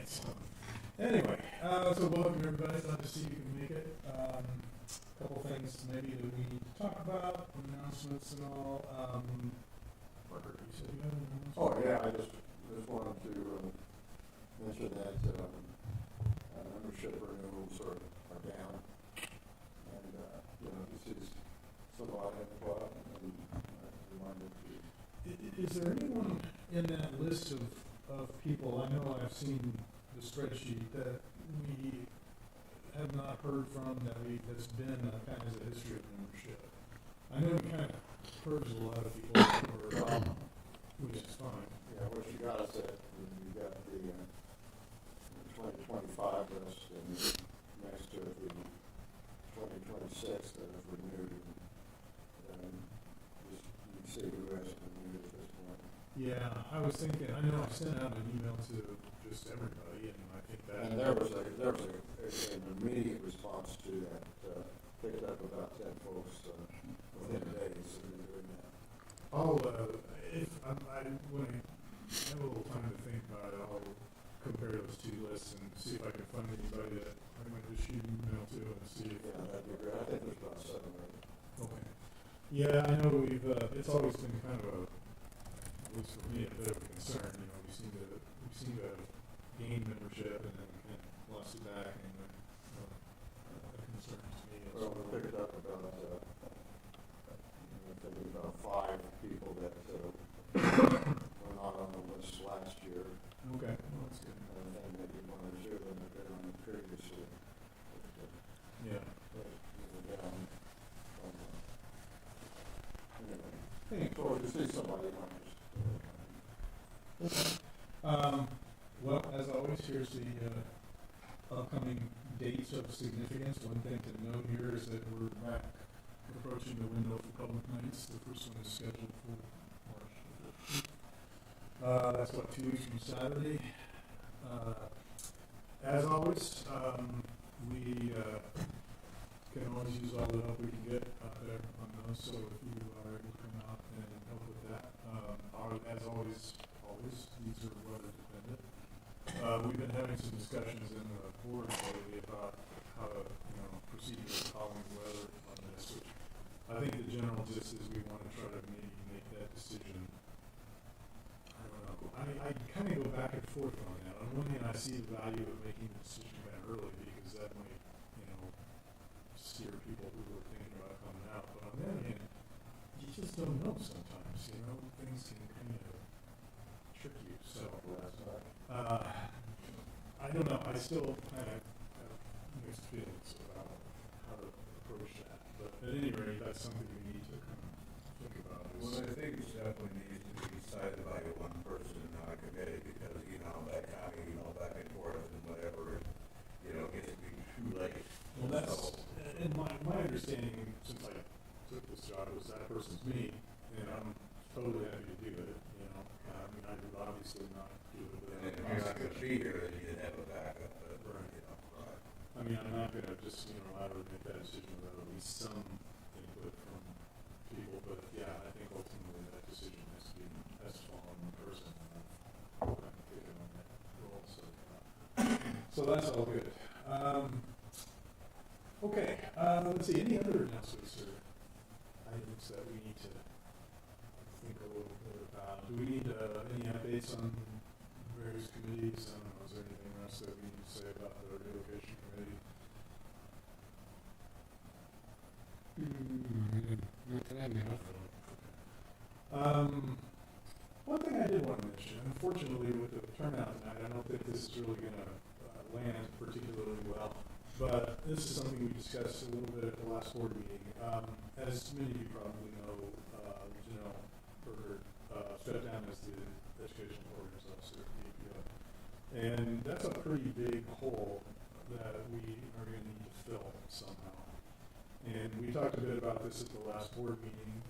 right. Anyway, so welcome everybody. Glad to see you can make it. A couple things maybe that we need to talk about, announcements and all. Parker, you said you had an announcement? Oh, yeah, I just wanted to mention that membership renewals are down. And, this is somebody in the club and reminded to. Is there anyone in that list of people, I know I've seen the spreadsheet, that we have not heard from, that's been kind of a history of membership? I know we kind of purged a lot of people, which is fine. Yeah, what you got is that you got the 2025 list and next to it the 2026 that is renewed. And just you can see who has renewed at this point. Yeah, I was thinking, I know I sent out an email to just everybody, and I think that. And there was an immediate response to that. Picked up about 10 folks within days of doing that. I'll, if when I have a little time to think about it, I'll compare those two lists and see if I can find anybody that I might just shoot an email to and see if. Yeah, that'd be great. I think there's about 7 or 8. Okay. Yeah, I know we've, it's always been kind of at least for me, a bit of a concern. You know, we seem to have gained membership and then kind of lost it back, and that concerns me. Well, we picked up about, I think about 5 people that were not on the list last year. Okay, well, that's good. And maybe 1 or 2 of them have been on it previously. Yeah. Down. Anyway, Hey. so to see somebody on this. Well, as always, here's the upcoming dates of significance. One thing to note here is that we're back approaching the window for public nights. The first one is scheduled for March 15th. That's 2 weeks from Saturday. As always, we can always use all the help we can get out there on those. So if you are able to come out and help with that, as always, these are weather dependent. We've been having some discussions in the board lately about how to, proceed with following weather on this, which I think the general gist is we want to try to maybe make that decision. I don't know. I kind of go back and forth on that. On one hand, I see the value of making the decision kind of early because that might, steer people who are thinking about coming out. But on the other hand, you just don't know sometimes, things can kind of trick you. So, I don't know. I still kind of have mixed feelings about how to approach that. But at any rate, that's something we need to kind of think about. Well, I think it definitely needs to be decided by one person and not a committee because, that kind of, back and forth and whatever, gets to be too late. Well, that's, and my understanding since I took this job was that person's me, and I'm totally happy to do it. I would obviously not do it. And if you're not going to be here, then you can have a backup. Right. Right. I mean, I'm not going to just unilaterally make that decision without at least some input from people. But yeah, I think ultimately that decision has to fall on the person. And I've kind of taken on that role. So that's all good. Okay, let's see, any other announcements or items that we need to think a little bit about? Do we need any updates on various committees? I don't know, is there anything else that we need to say about the relocation committee? Not that I know of. One thing I did want to mention, unfortunately with the turnout tonight, I don't think this is really going to land particularly well. But this is something we discussed a little bit at the last board meeting. As many of you probably know, Janelle Berger stepped down as the Educational Programs Officer at the APO. And that's a pretty big hole that we are going to need to fill somehow. And we talked a bit about this at the last board meeting.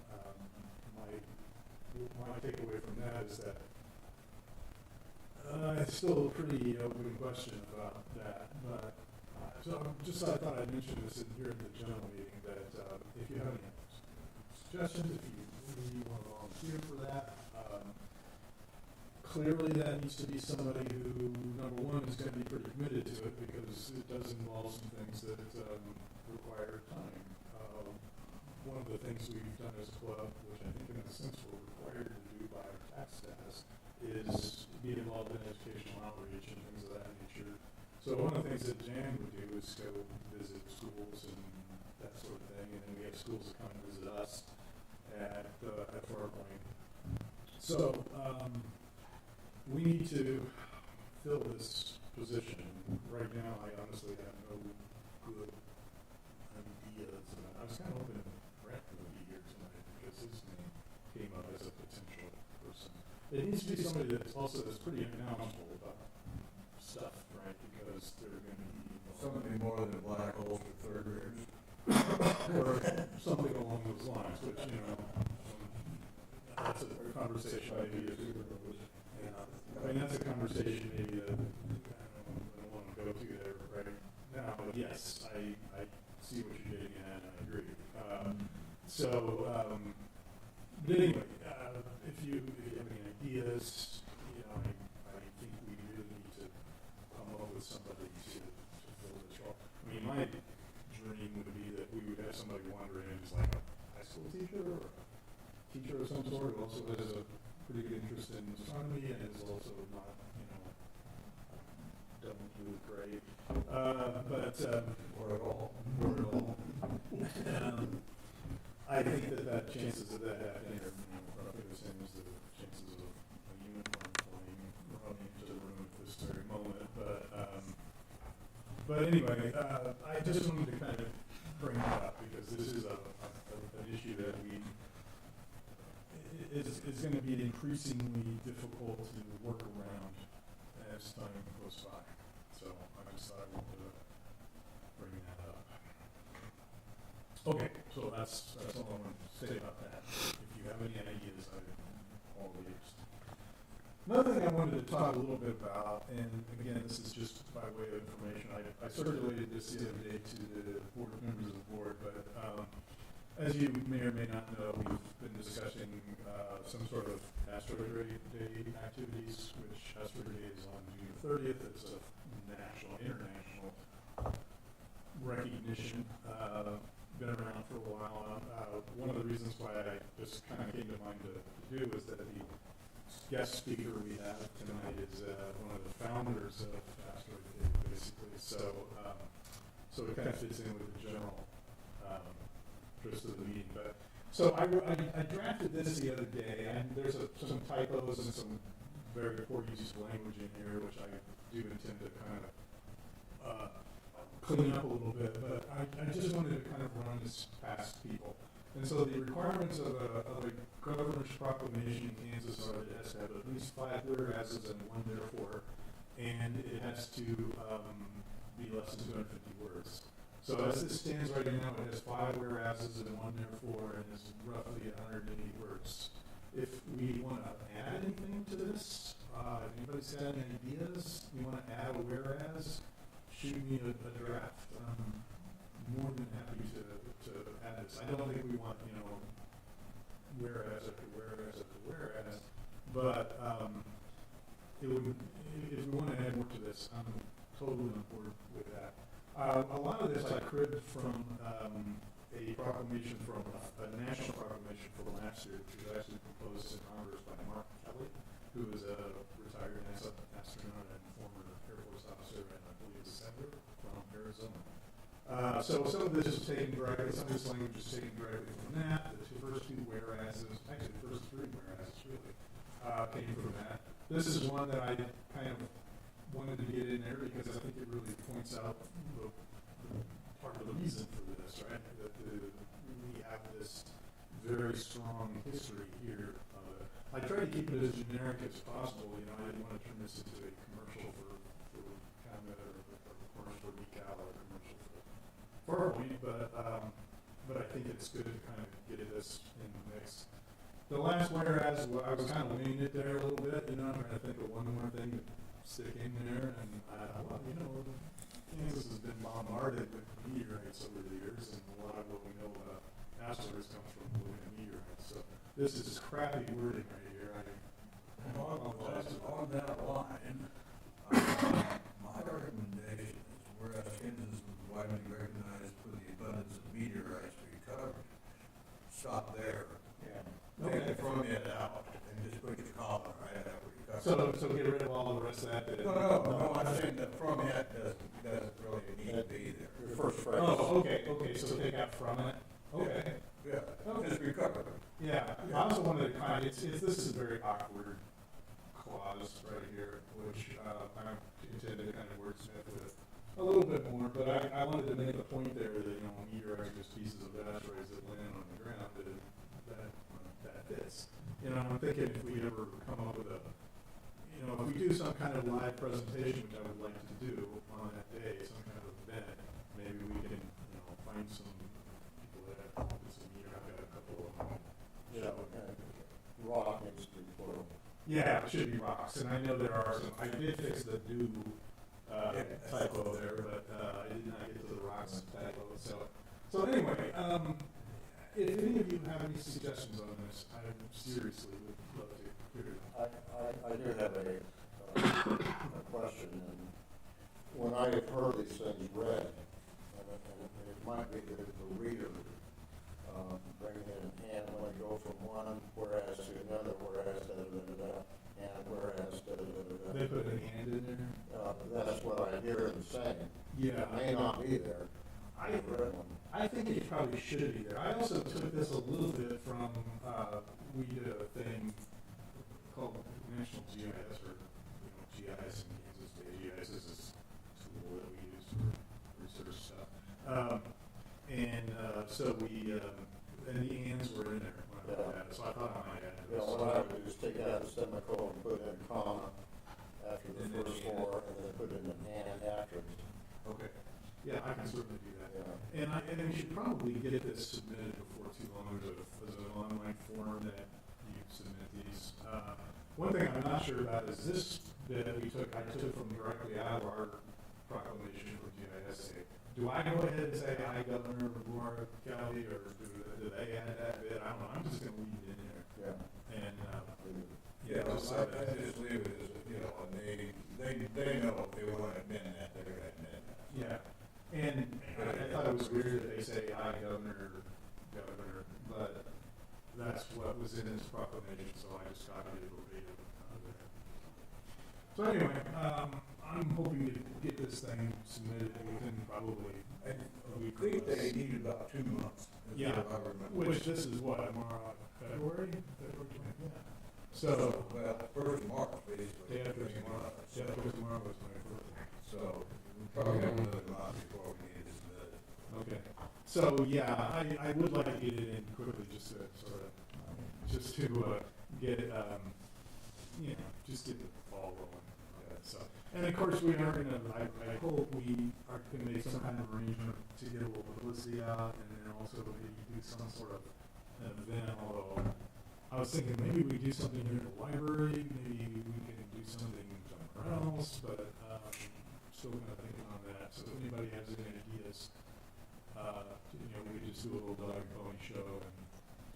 My takeaway from that is that it's still a pretty open question about that. But so I thought I'd mention this here in the general meeting that if you have any suggestions, if you want to volunteer for that, clearly that needs to be somebody who, number one, is gonna be pretty committed to it, because it does involve some things that, require time. One of the things we've done as a club, which I think in a sense we're required to do by our tax status, is be involved in educational outreach and things of that nature. So one of the things that Jan would do is go visit schools and that sort of thing, and then we have schools that come and visit us at Far Point. So, we need to fill this position. Right now, I honestly have no good ideas. I was kind of hoping Brett would be here tonight because his name came up as a potential person. It needs to be somebody that's pretty knowledgeable about stuff, right? Because they're going to be Something more than black holes for third graders. or something along those lines, which, that's a conversation maybe. I mean, that's a conversation maybe that I don't want to go to there right now, but yes, I see what you're getting at, and I agree. But anyway, if you have any ideas, I think we really need to come up with somebody to fill this role. I mean, my dream would be that we would have somebody wandering in who's like a high school teacher or a teacher of some sort, who also has a pretty good interest in astronomy and is also not, don't do it great. Or at all. I think that chances of that happening are roughly the same as the chances of a unicorn flying running into the room at this very moment. But anyway, I just wanted to kind of bring it up because this is an issue that is going to be increasingly difficult to work around as time goes by. So I just thought I wanted to bring that up. Okay, so that's all I want to say about that. If you have any ideas, I'm all ears. Another thing I wanted to talk a little bit about, and again, this is just by way of information. I circulated this the other day to the board members of the board, but as you may or may not know, we've been discussing some sort of Asteroid Day activities, which Asteroid Day is on June 30th. It's a international recognition. Been around for a while. One of the reasons why I just kind of came to mind to do is that the guest speaker we have tonight is one of the founders of Asteroid Day, basically. So it kind of fits in with the general gist of the meeting. But so I drafted this the other day, and there's some typos and some very poor use of language in here, which I do intend to kind of clean up a little bit, but I just wanted to kind of run this past people. And so the requirements of a governor's proclamation in Kansas are that it has to have at least 5 whereases and 1 therefore, and it has to be less than 250 words. So as it stands right now, it has 5 whereases and 1 therefore, and is roughly 180 words. If we want to add anything to this, anybody's got any ideas? You want to add a whereas? Shoot me a draft. I'm more than happy to add this. I don't think we want, whereas after whereas after whereas, but it would, if we want to add more to this, I'm totally on board with that. A lot of this I cribbed from a proclamation from a national proclamation from last year, which was actually proposed in Congress by Mark Kelly, who is a retired NASA astronaut and former Air Force officer and I believe a senator from Arizona. So some of this is taken directly, some of this language is taken directly from that. The first 2 whereases, actually the first 3 whereases really, came from that. This is one that I kind of wanted to get in there because I think it really points out the part of the reason for this, right? That we have this very strong history here. I try to keep it as generic as possible. I didn't want to turn this into a commercial for Comet or a commercial for Decal or a commercial for Farpoint, but I think it's good to kind of get this in the mix. The last whereas, I was kind of winging it there a little bit, I'm trying to think of one more thing to stick in there, and I thought, Kansas has been bombarded with meteorites over the years, and a lot of what we know about asteroids comes from meteorites. So this is crappy wording right here. All So get rid of all the rest of that. No, I'm saying that from it doesn't really need to be there. Your first phrase. Oh, okay, so take out from it, okay. Yeah, Okay. just recover it. Yeah, I also wanted to kind of, this is a very awkward clause right here, which, I intend to kind of wordsmith with a little bit more, but I wanted to make a point there that, you know, meteorites are just pieces of asteroids that land on the ground, that fits. You know, I'm thinking if we ever come up with if we do some kind of live presentation, which I would like to do on that day, some kind of event, maybe we can, find some people that have some meteorite, I've got a couple of them. Yeah, and rock needs to be plural. Yeah, it should be rocks, and I know there are some, I did fix the do, typo there, but, I did not get to the rocks typo, so anyway, if any of you have any suggestions on this, I seriously would love to hear them. I do have a question, and when I have heard these things read, and it might be that the reader bringing it in hand when they go from one whereas to another, whereas da-da-da-da-da, and whereas da-da-da-da-da. They put a hand in there? That's what I hear them saying. Yeah. It may not be there. I've read one. I think it probably should be there. I also took this a little bit from, we did a thing called National GIS, or, GIS in Kansas State. GIS is this tool that we use for research stuff. So we, and the ands were in there when I looked at it, so I thought I might add Yeah, this. what I would do is take out the semicolon, put in a comma after the first four, and then put in an and after it. Okay. Yeah, I can certainly do that. Yeah. And we should probably get this submitted before too long. There's an online form that you submit these. One thing I'm not sure about is this bit I took from directly out of our proclamation from GIS. Do I go ahead and say, "I, Governor Lamar County," or do they add that bit? I don't know. I'm just going to leave it in there. Yeah. And, Yeah, just I so that. just leave it as, and they know if they want to amend that, they're going to amend that. Yeah. And I thought it was weird that they say, "I, Governor," but that's what was in his proclamation, so I just copied it verbatim out of there. So anyway, I'm hoping to get this thing submitted within probably I a week. think or less. they need about 2 months. Yeah, if I remember. which this is what, February? Yeah. So, Well, first of March, basically. day after tomorrow, was my birthday. So, we probably have another month before we need to submit it. Okay. So, yeah, I would like to get it in quickly, just to sort of, get it, just get the ball rolling. So, and of course, we are gonna, I hope we are gonna make some kind of arrangement to get a little publicity out, and then also maybe do some sort of an event, although I was thinking maybe we do something here at the library, maybe we can do something somewhere else, but, still kind of thinking on that. So if anybody has any ideas, we could just do a little dog and pony show, and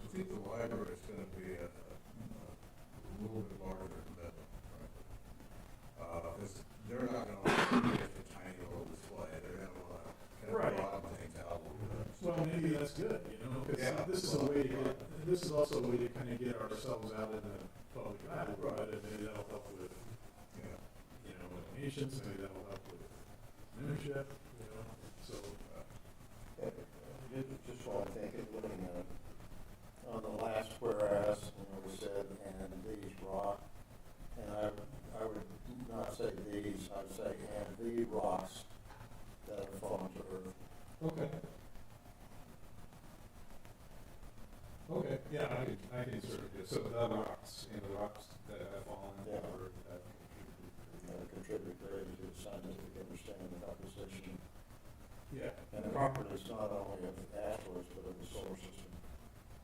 I think the library is going to be a little bit larger than that, frankly. Because they're not going to want just a tiny little display. They're going to want to Right. broaden things out a little bit. well, maybe that's good, because Yeah. this is a way to get, this is also a way to kind of get ourselves out in the public eye, right? And maybe that'll help with, Yeah. donations, maybe that'll help with membership, so, Just while I think of looking at it, on the last whereas, we said, and these rock, and I would not say these, I would say, and the rocks that have fallen to earth. okay. Okay, yeah, I can sort of do, so the rocks, the rocks that have fallen, Yeah. or that Contribute greatly to the scientific understanding of composition yeah. and the properties not only of asteroids, but of the solar system.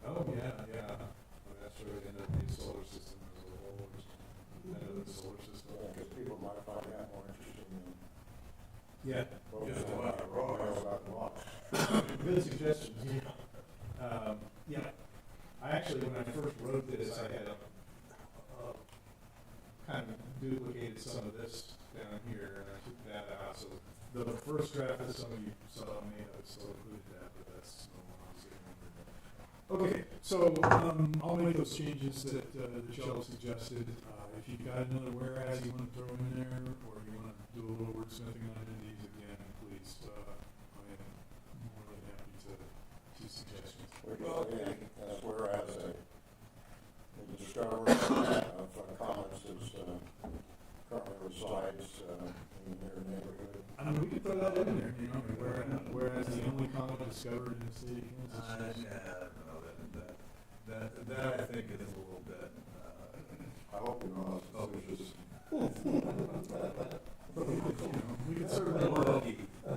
Oh, yeah, well, that's sort of into the solar system as a whole, or into the solar system. Because people might find that more interesting than Yeah, what Just we about the rocks. about the rocks. good suggestions, yeah. I actually, when I first wrote this, I had kind of duplicated some of this down here, and I took that out, so the first draft that some of you saw me, I still included that, but that's no longer. Okay, so, I'll make those changes that Michelle suggested, If you've got another whereas you wanna throw in there, or you wanna do a little wordsmithing on any of these again, please, I am more than happy to suggestions. Well, again, that's whereas the discovery of comments is currently resides in your neighborhood. I mean, we could throw that in there, you know, whereas the only comet discovered in the state of Kansas. That I think is a little bit, I hope you're not suspicious.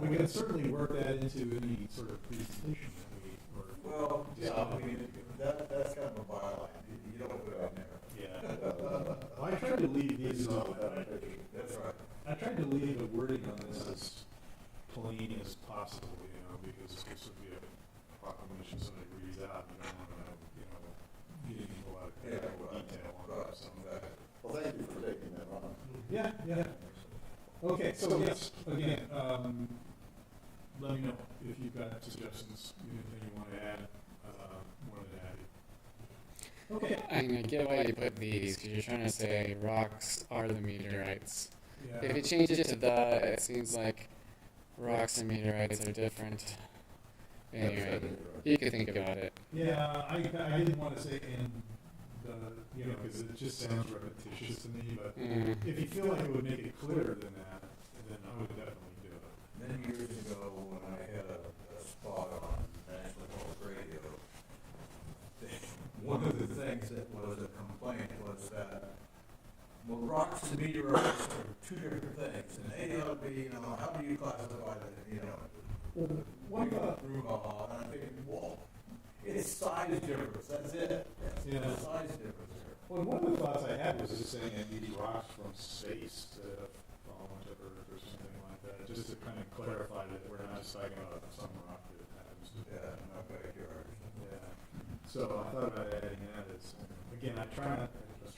We could certainly work that into any sort of presentation that we, or. well, yeah, I mean, that's kind of a byline, you don't put it in there. Yeah. Well, I tried to leave these, That's right. I tried to leave the wording on this as plain as possible, you know, because this would be a proclamation somebody reads out, you don't wanna, you know, get into a lot of detail on some of that. Well, thank you for taking that on. Yeah, yeah. Okay, so yes, again, let me know if you've got suggestions, anything you want to add, wanted to add. Okay. I mean, I get why you put these, because you're trying to say rocks are the meteorites. If you change it to the, it seems like rocks and meteorites are different. Anyway, you could think about it. Yeah, I didn't want to say in the, you know, because it just sounds repetitious to me, but if you feel like it would make it clearer than that, then I would definitely do it. Many years ago, when I had a spot on National Public Radio, one of the things that was a complaint was that, well, rocks and meteorites are two different things, and they ought to be, you know, how do you classify that, you know? One thought, and I'm thinking, well, it's size difference, that's it. Yeah. It's size difference there. well, one of the thoughts I had was just saying these rocks from space that have fallen to Earth or something like that, just to kind of clarify that we're not just talking about some rock that happens to be Yeah, in my backyard or something. Yeah. So I thought about adding that as, again, I was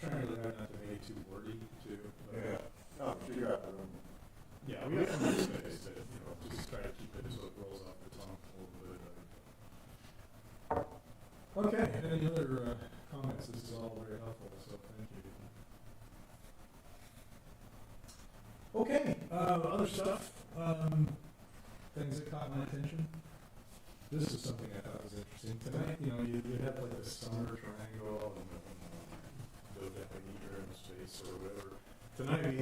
trying really hard not to make it too wordy too. But Yeah. No, but you got them. Yeah, we got some space to, you know, just try to keep it so it rolls off the tongue a little bit. Okay, any other comments? This is all very helpful, so thank you. Okay, other stuff, things that caught my attention. This is something I thought was interesting. Tonight, you know, you have like the summer triangle and the dodecahedron in space or whatever. Tonight we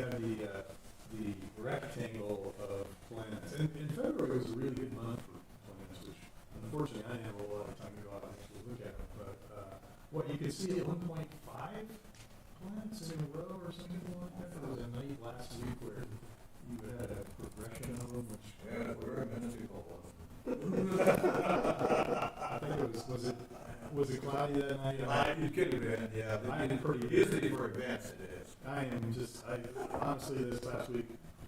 have the rectangle of planets. And February was a really good month for planets, which unfortunately I didn't have a lot of time to go out and actually look at them. But what you could see at 1.5 planets in a row or something like that. There was a night last week where you had a progression of them, which Yeah, we're in Minnesota. I think it was it cloudy that night? It could have been, yeah. I am pretty Usually for events it is. I am just, honestly, this last week,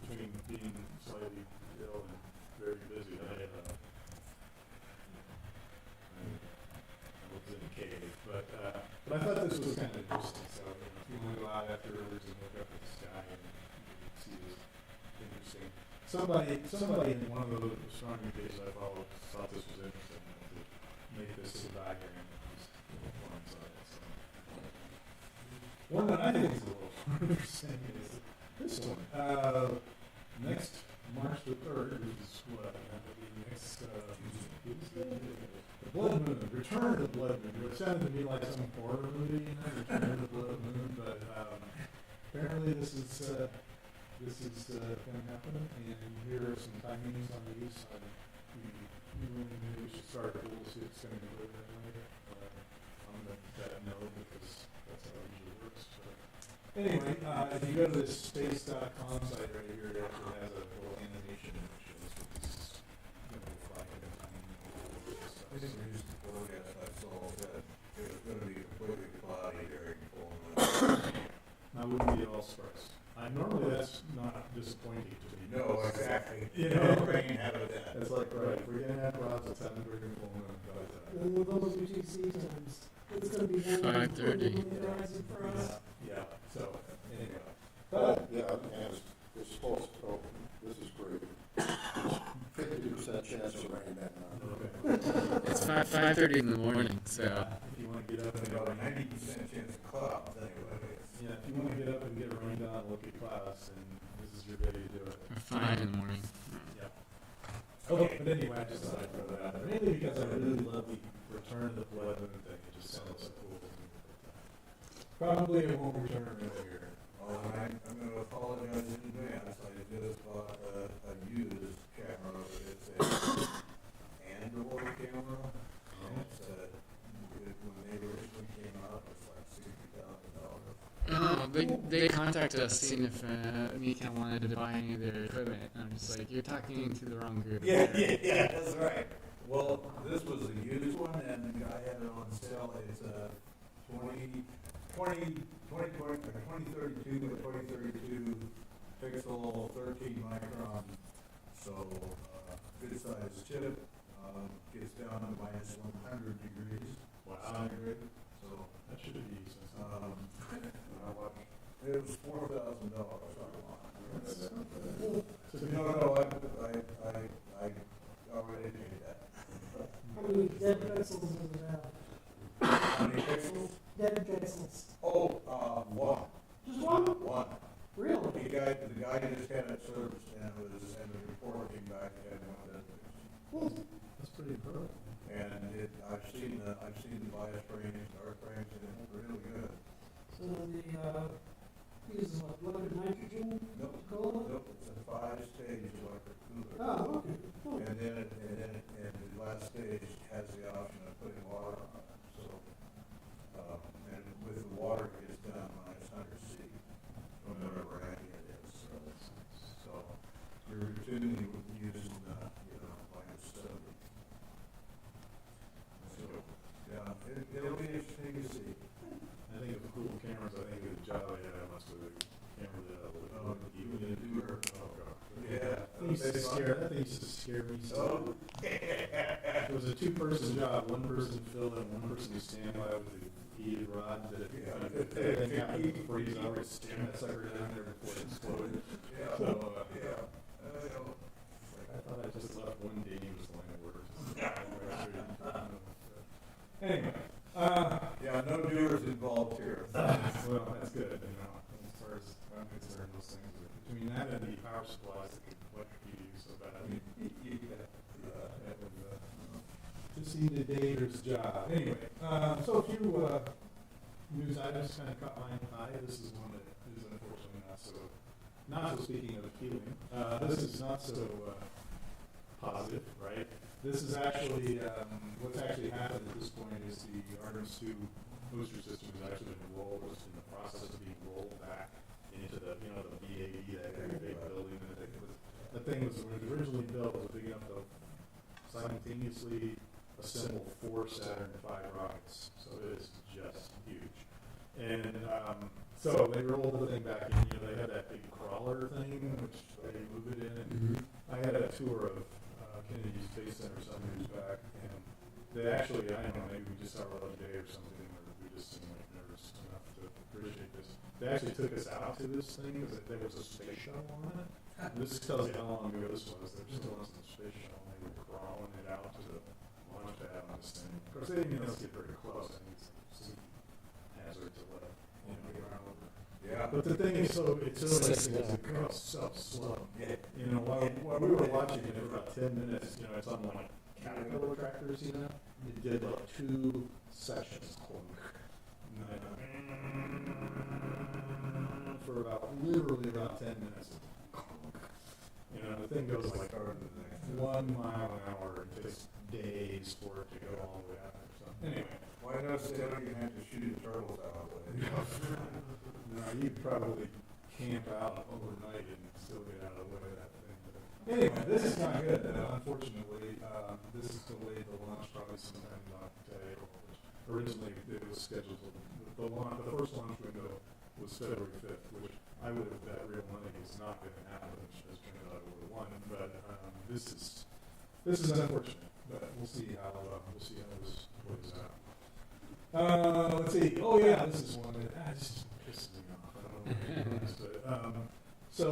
between being slightly ill and very busy, I was in a cave, but I thought this was kind of interesting, so, you know, if you want to go out afterwards and look up at the sky and you can see this interesting. Somebody in one of the astronomy pages I followed thought this was interesting, to make this a diagram of these points on it, so. One that I think is a little interesting is this one. Next March the 3rd, which is what, that would be next, Tuesday? The Blood Moon, Return of the Blood Moon. It sounded to me like some horror movie, you know, Return of the Blood Moon, but apparently this is going to happen, and here are some timings on these. Maybe we should start at we'll see if it's going to go that way. I'm going to let that know because that's how it usually works. But anyway, if you go to this space.com site right here, it actually has a little animation that shows what this is going to look like at a time. I think we used the forecast I saw that it was gonna be completely cloudy during full moon. I wouldn't be at all surprised. Normally that's not disappointing to me. No, exactly. You know, Rain habitat. it's like, right, if we're going to have clouds, it's time to bring in full moon. But, And with those UTC times, it's gonna be more 5:30. horizon for us. yeah, so, anyway. Yeah, and it's supposed to, oh, this is great. 50% chance of rain that night. It's 5:30 in the morning, so If you want to get up and About a 90% chance of clouds anyway. Yeah, if you wanna get up and get rained on, look at clouds, then this is your day to do it. Or 5 in the morning. Okay, but anyway, I just thought I'd throw that out there, mainly because I really love the return to the blood moon thing, it just sounds so cool to me. Probably it won't return this year. Well, I'm gonna apologize in advance, I just bought a used camera, it's a Android camera, and it's when they originally came out, it was like $60,000. Oh, they contacted us seeing if Nikon wanted to buy any of their equipment. I'm just like, you're talking to the wrong group. Yeah, that's right. Well, this was a used one, and the guy had it on sale, it's a 2032 by 2032 pixel, 13 micron, so, good size chip, gets down to minus 100 degrees centigrade, so, That should be sensible. how much? It was $4,000 online. So No, I already paid that. How many dead pixels does it have? How many pixels? Dead pixels. Oh, one. Just one? One. Really? The guy just had it serviced and the report came back and had one dead pixel. That's pretty impressive. And I've seen the bias frames, dark frames, and it's really good. So the, uses what, liquid nitrogen to Nope, cool it? nope, it's a 5-stage electric cooler. Oh, okay. Cool. And then the last stage has the option of putting water on it, so, and with the water, it gets down minus 100 C, no matter where ambient it is, so you're routinely using, minus 70. So, yeah, it'll be interesting to see. I think of cool cameras, I think of the job I had, I must have camera that I would, even in Uber, oh god. Yeah. That used to scare me so. It was a two-person job, one person filled and one person would stand by with the heated rod that if anything happened before he was already stand that sucker down there before it exploded. Yeah. So, Yeah. I thought I just left one dangerous line of work. Anyway, Yeah, no doers involved here. well, that's good, as far as I'm concerned, those things, between that and the power supplies that could electrocute you so badly, that would, just seemed a dangerous job. Anyway, so a few, news items kind of caught my eye. This is one that is unfortunately not so speaking of appealing, this is not so, positive, right? This is actually, what's actually happened at this point is the Artemis II booster system has actually been rolled, is in the process of being rolled back into the, the BAD, that very big building that the thing was originally built, was big enough to simultaneously assemble 4 Saturn V rockets. So it is just huge. And, so they rolled the thing back in, they had that big crawler thing, which they move it in, and I had a tour of Kennedy Space Center some years back, and they actually, I don't know, maybe we just saw a lucky day or something, or we just seemed like nervous enough to appreciate this. They actually took us out to this thing, because there was a space shuttle on it. And this tells you how long ago this was. There still wasn't a space shuttle, and they were crawling it out to the launch pad on this thing. Of course, they didn't even let us get very close. I think it's a hazard to let get around over. Yeah. But the thing is, it's so amazing because it goes so slow. Yeah. While we were watching it for about 10 minutes, it's on like Caterpillar tractors, it did like 2 sections for literally about 10 minutes. The thing goes like 1 mile an hour. It takes days for it to go all the way out there. So anyway. Why not say you have to shoot turtles out of it? No, you'd probably camp out overnight and still get out of the way of that thing. But anyway, this is not good. Unfortunately, this is delayed the launch probably sometime in April, which originally it was scheduled. The first launch window was February 5th, which I would have bet real money is not going to happen, which has turned out it would have won. But this is unfortunate. But we'll see how this plays out. Let's see. Oh yeah, this is one that just pisses me off. I don't know what it is, but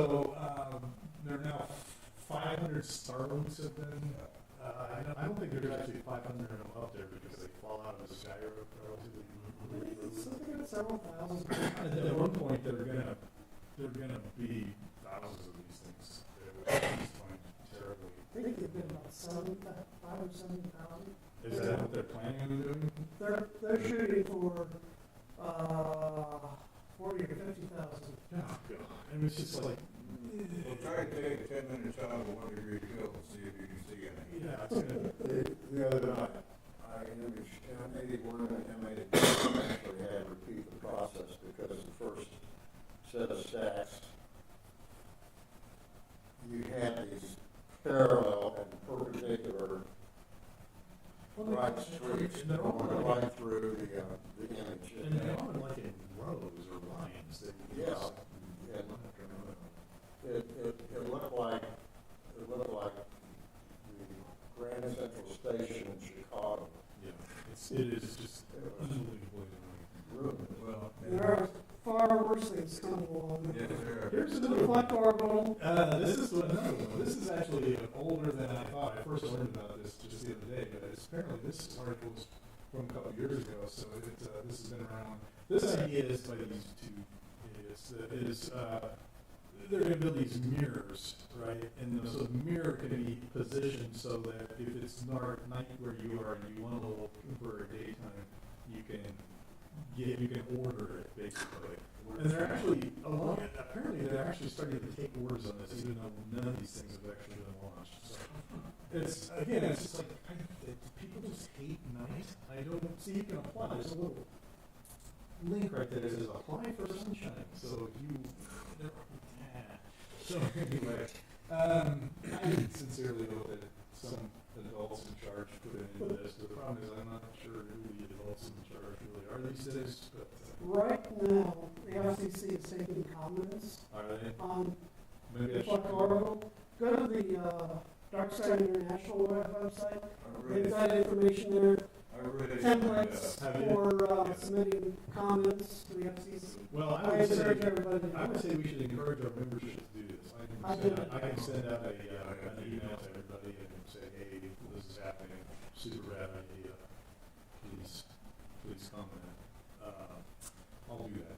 there are now 500 Starlinks have been I don't think there's actually 500 of them up there because they fall out of the sky relatively. Something like several thousand. At one point, they're gonna be thousands of these things. Which I just find terribly. I think they've been about 5 or 7,000. Is that what they're planning on doing? They're shooting for 40 or 50,000. Oh, God. I mean, it's just like. Well, try to take 10 minutes out of a 1 degree hill and see if you can see anything. Yeah, it's gonna. The other night, I imaged M81 and M82 actually had to repeat the process because the first set of stacks, you had these parallel and perpendicular right streaks They're all going like, right through the image. and they're all like in rows or lines. That you Yeah, just- and it looked like the Grand Central Station in Chicago. Yeah, it is just unbelievably annoying. Well, There are far worse things coming along. Yes, sir. here's The another one. flat orbital. This is another one. This is actually older than I thought. I first learned about this just the other day, but it's apparently this article was from a couple years ago, so this has been around. This idea is by these two idiots. They're going to build these mirrors, right? And so the mirror can be positioned so that if it's dark night where you are and you want to look for a daytime, you can order it basically. And they're actually apparently they're actually starting to take orders on this, even though none of these things have actually been launched. So it's just like people just hate night. I don't see you can apply. There's a little link right there that says apply for sunshine. So so anyway, I sincerely hope that some adults in charge put it into this. The problem is I'm not sure who the adults in charge really are these days, but Right now, the FCC is taking comments are they? on Maybe the I flat should. orbital. Go to the Dark Side International website. I They've really, got information there, I really. templates Have you? for Yes. submitting comments to the FCC. Well, I encourage everybody to do I would that. say we should encourage our membership to do this. I do. I can send out an email to everybody and say, hey, this is happening, super rad idea, please comment. I'll do that.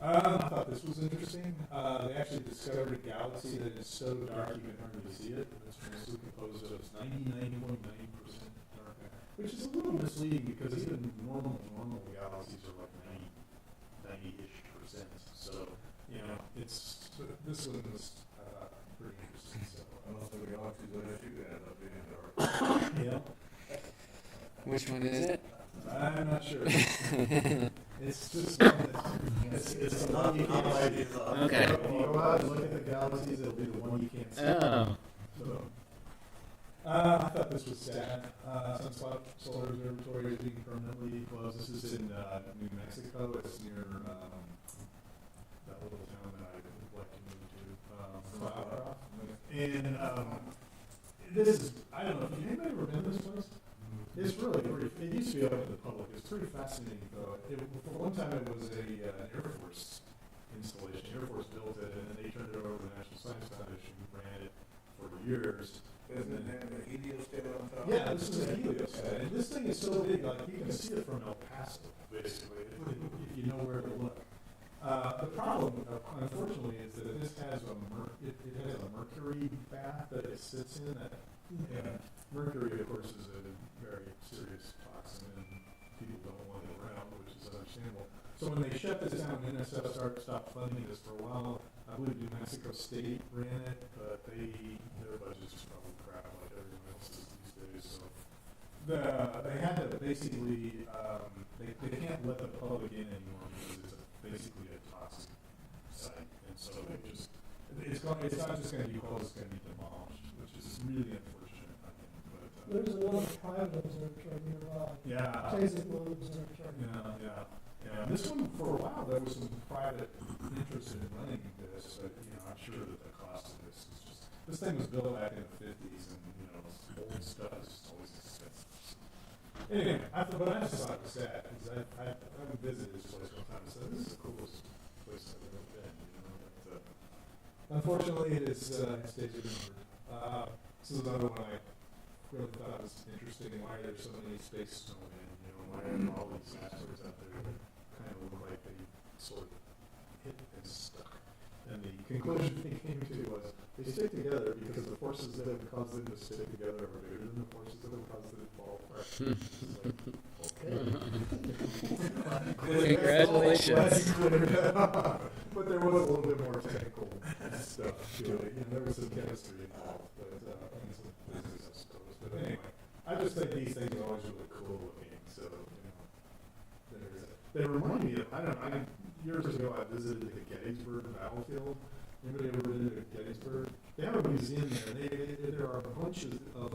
I thought this was interesting. They actually discovered a galaxy that is so dark you can hardly see it. It's mostly composed of 99.9% dark matter, which is a little misleading because even normal galaxies are like 90-ish%. So, this one was pretty interesting. So, Most of the galaxies that I shoot at end up being dark. yeah, Which one is it? I'm not sure. It's just it's the one you can't see. Okay. If you go out and look at the galaxies, it'll be the one you can't see. Oh. So, I thought this was sad. Sunspot Solar Observatory is being permanently closed. This is in New Mexico. It's near that little town that I would like to move to, Flagstaff. And this is, I don't know, have anybody ever been to this place? It's really pretty, it used to be open to the public. It's pretty fascinating though. For one time it was an Air Force installation. Air Force built it and then they turned it over to the National Science Foundation, who ran it for years. Doesn't it have a heliostat on top? Yeah, this is a heliostat, and this thing is so big, like you can see it from El Paso, basically, if you know where to look. The problem, unfortunately, is that this has a mercury bath that it sits in. And mercury, of course, is a very serious toxin, and people don't want it around, which is understandable. So when they shut this down, NSF stopped funding this for a while. I believe New Mexico State ran it, but their budget's probably crap like everyone else's these days. So they had to basically they can't let the public in anymore because it's basically a toxic site, and so they just it's not just going to be closed; it's going to be demolished, which is really unfortunate, I think. But There's another private observatory nearby. yeah, Tasman Observatory. yeah. This one, for a while, there was some private interest in running this, but I'm sure that the cost of this is just. This thing was built back in the '50s, and old stuff is just always expensive. Anyway, but I just thought it was sad because I visited this place one time and said, "This is the coolest place I've ever been." But, unfortunately, it is stays remembered. This is another one I really thought it was interesting why there's so many space snowmen, you know, why are all these asteroids out there that kind of look like they sort of hit and stuck. And the conclusion they came to was they stick together because the forces that have caused them to stick together are bigger than the forces that have caused them to fall apart. Congratulations. But there was a little bit more technical stuff to it. You know, there was some chemistry involved, but and some physics, I suppose. But anyway, I just think these things are always really cool looking. So you know, they remind me of years ago I visited the Gettysburg battlefield. Anybody ever been to Gettysburg? They have a museum there. There are bunches of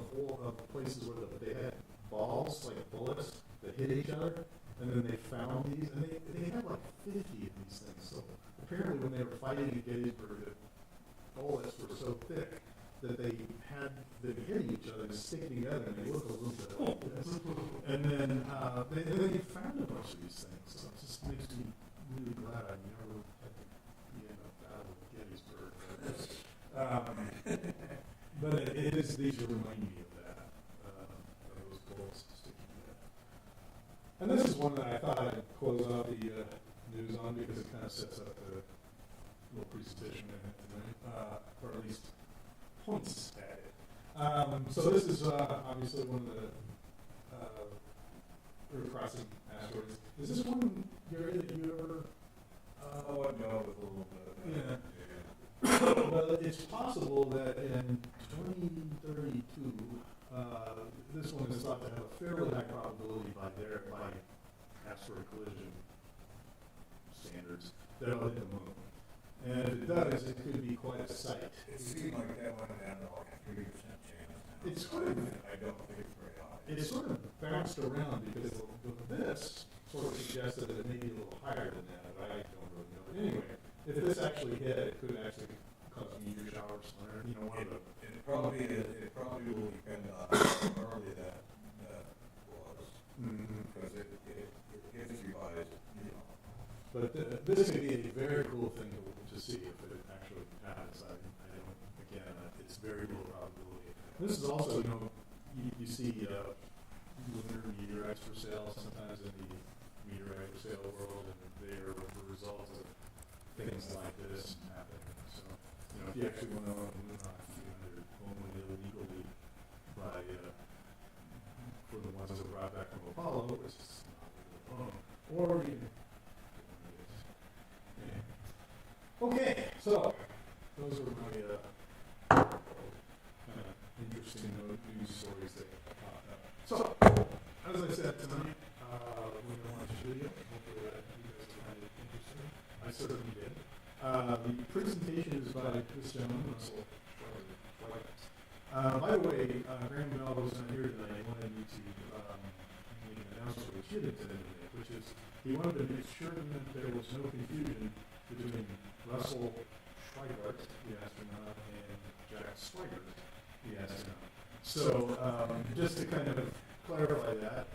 places where they had balls, like bullets, that hit each other, and then they found these, and they had like 50 of these things. So apparently when they were fighting at Gettysburg, the bullets were so thick that they had them hit each other and stick together, and they look a little bit like this. And then they found a bunch of these things. So it just makes me really glad I never had to be in a battle of Gettysburg. But these remind me of that, those bullets sticking together. And this is one that I thought I'd close out the news on because it kind of sets up the little presentation in it tonight, or at least points at it. So this is obviously one of the Earth crossing asteroids. Is this one, Gary, that you ever? Oh, I know with a little bit. Yeah. Well, it's possible that in 2032, this one is thought to have a fairly high probability by asteroid collision standards that it'll hit the moon. And if it does, it could be quite a sight. It seemed like that went down to like a 3% chance. It's sort of, I don't think it's very high. it sort of bounced around because this sort of suggested that it may be a little higher than that, but I don't really know. But anyway, if this actually hit, it could actually cause meteor showers, or, you know, It probably will depend on how early that was, because it gets you by, you know. But this could be a very cool thing to see if it actually happens. I don't, again, it's very low probability. This is also, you know, you see lunar meteorites for sale sometimes in the meteorite for sale world, and they are the result of things like this happening. So, you know, if you actually want to own a moon rock, they're only illegally by for the ones that were brought back from Apollo, which is not legal to own, or you can. Okay, so those are my kind of interesting news stories that popped up. So, as I said tonight, we're going to watch a video. Hopefully that you guys will find it interesting. I certainly did. The presentation is by this gentleman, Russell Schweiger. By the way, Graham Bell was not here tonight. He wanted me to make an announcement, which he didn't today, which is he wanted to make sure that there was no confusion between Russell Schweigart, the astronaut, and Jack Swigert, the astronaut. So, just to kind of clarify that,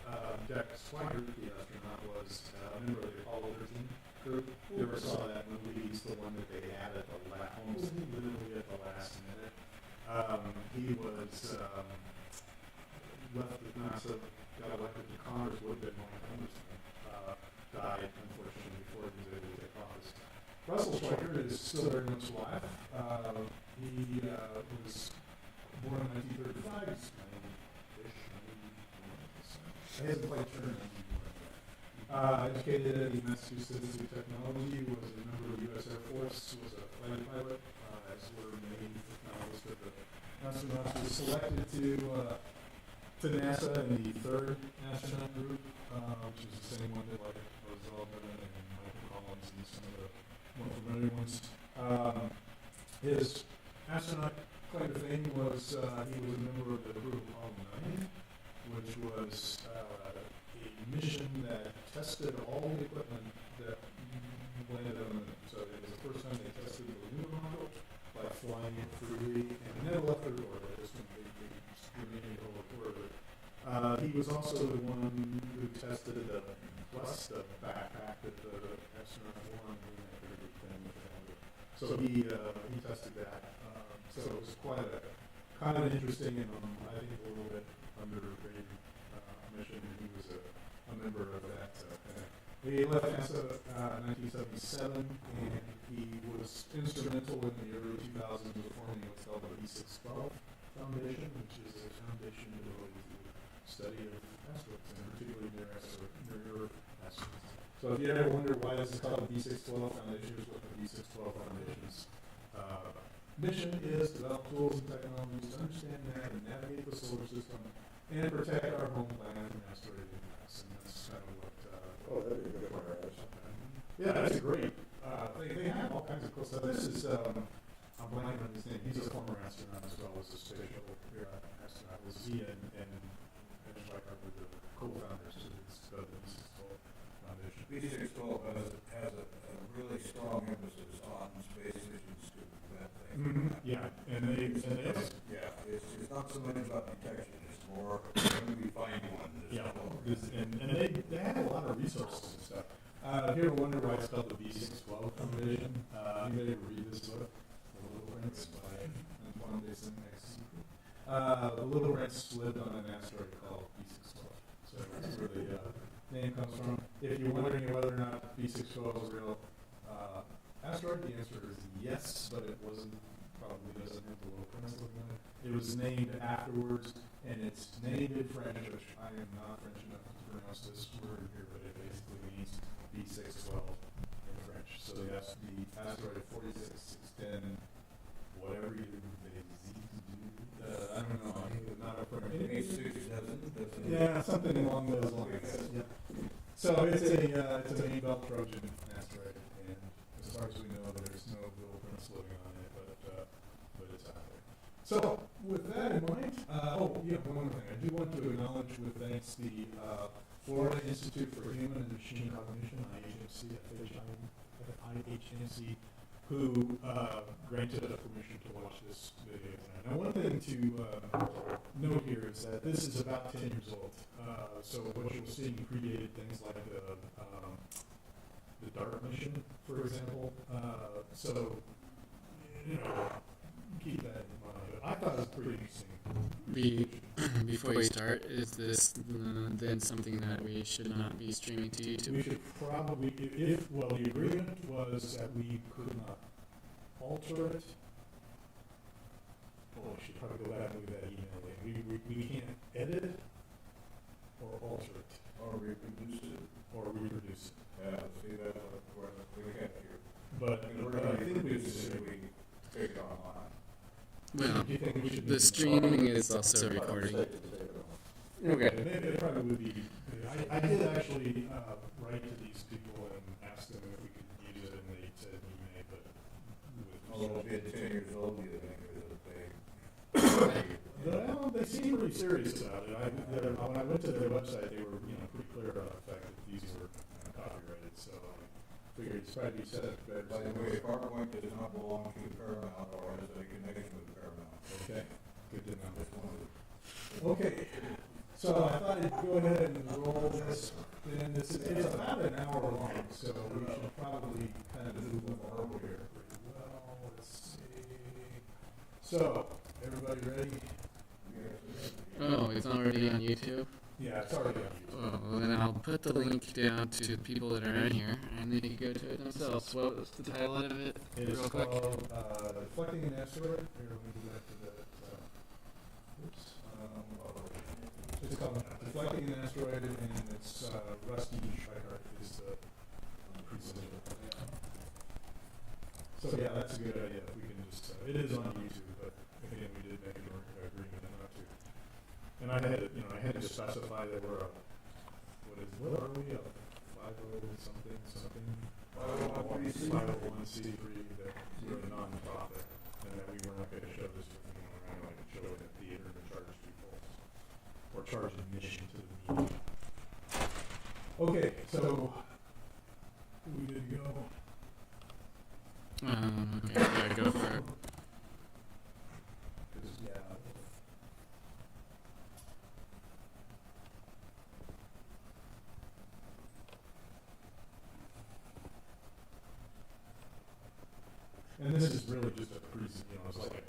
Jack Swigert, the astronaut, was a member of the Apollo 13 group. You ever saw that movie? He's the one that they had at the almost literally at the last minute. He was left with NASA, got elected to Congress, would have been one congressman, died unfortunately before he was able to take office. Russell Schweiger is still very much alive. He was born in 1935. He's 90-ish, 91. He hasn't quite turned 91. Educated at the Massachusetts Institute of Technology, was a member of the U.S. Air Force, was a flight pilot, as were many, if not most of the astronauts. Was selected to NASA in the third astronaut group, which is the same one that like Buzz Aldrin and Michael Collins and some of the more familiar ones. His astronaut claim to fame was he was a member of the group Apollo 9, which was a mission that tested all the equipment that landed on the moon. So it was the first time they tested the lunar module by flying it freely, and it never left Earth orbit. Just remained in orbit. He was also the one who tested the backpack that the astronaut wore on the moon after everything. So he tested that. So it was quite a kind of interesting and I think a little bit underrated mission. He was a member of that. He left NASA in 1977, and he was instrumental in the early 2000s with forming what's called the B612 Foundation, which is a foundation devoted to the study of asteroids, and particularly near Earth asteroids. So if you ever wonder why this is called the B612 Foundation, here's what the B612 Foundation's mission is: develop tools and technologies to understand that and navigate the solar system and protect our home planet from asteroid impacts. And that's kind of what. Oh, that'd be a good one, right? Yeah, that's great. They have all kinds of cool stuff. This is I'm blanking on his name. He's a former astronaut as well as a space shuttle astronaut. Was he and Schweiker were the co-founders of the B612 Foundation. B612 has a really strong emphasis on space missions to that thing. Yeah, and they Yeah, it's not so much about detection, it's more when we find one. and they have a lot of resources and stuff. If you ever wonder why it's called the B612 Foundation, anybody ever read this book, The Little Prince by Antoine de Saint-Exupéry? The Little Prince lived on an asteroid called B612. So that's where the name comes from. If you're wondering whether or not B612 is a real asteroid, the answer is yes, but it wasn't. Probably doesn't have the Little Prince looking on it. It was named afterwards, and it's named in French, which I am not French enough to pronounce this word here, but it basically means B612 in French. So that's the asteroid 46610, whatever you I don't know. Not a yeah, something along those lines. Yep. So it's a main belt Trojan asteroid, and as far as we know, there's no Little Prince living on it, but it's out there. So with that in mind, one more thing. I do want to acknowledge with thanks the Florida Institute for Human and Machine Cognition, IHMC, who granted us permission to watch this video tonight. Now, one thing to note here is that this is about 10 years old. So what you'll see predated things like the DART mission, for example. So, keep that in mind. But I thought it was pretty interesting. Before we start, is this then something that we should not be streaming to YouTube? We should probably, the agreement was that we could not alter it. Oh, we should probably go back and look at that email later. We can't edit it or alter it. Or reproduce it. Yeah, see that, we have here. But I think we should. Take it online. Well, Do you think we should the streaming is also recording. Okay. Maybe it probably would be. I did actually write to these people and ask them if we could use it, and they said we may, but. Although being 10 years old, you think it is a big. Well, they seem really serious about it. When I went to their website, they were pretty clear about the fact that these were copyrighted. So I figured it's probably set up better. By the way, PowerPoint does not belong to Paramount or has a connection with Paramount. Okay, good to know. Just wanted to. Okay, so I thought I'd go ahead and roll this. And it's about an hour long, so we should probably kind of move along here pretty well. Let's see. So, everybody ready? Oh, it's already on YouTube? Yeah, it's already on YouTube. Oh, well then I'll put the link down to the people that are in here, and they can go to it themselves. What was the title of it? It is Real quick. called Deflecting an Asteroid. Here, let me do that to that. Oops. It's called Deflecting an Asteroid, and it's Rusty Schweikart is the presenter. So yeah, that's a good idea. We can just, it is on YouTube, but again, we did make an agreement not to. And I had to specify that we're what are we, a 501 something? 501c3, that we're a non-profit, and that we were not going to show this around like a show in a theater to charge people, or charge admission to the meeting. Okay, so, we good to go? Okay, yeah, go for it. Yeah. And this is really just a it's like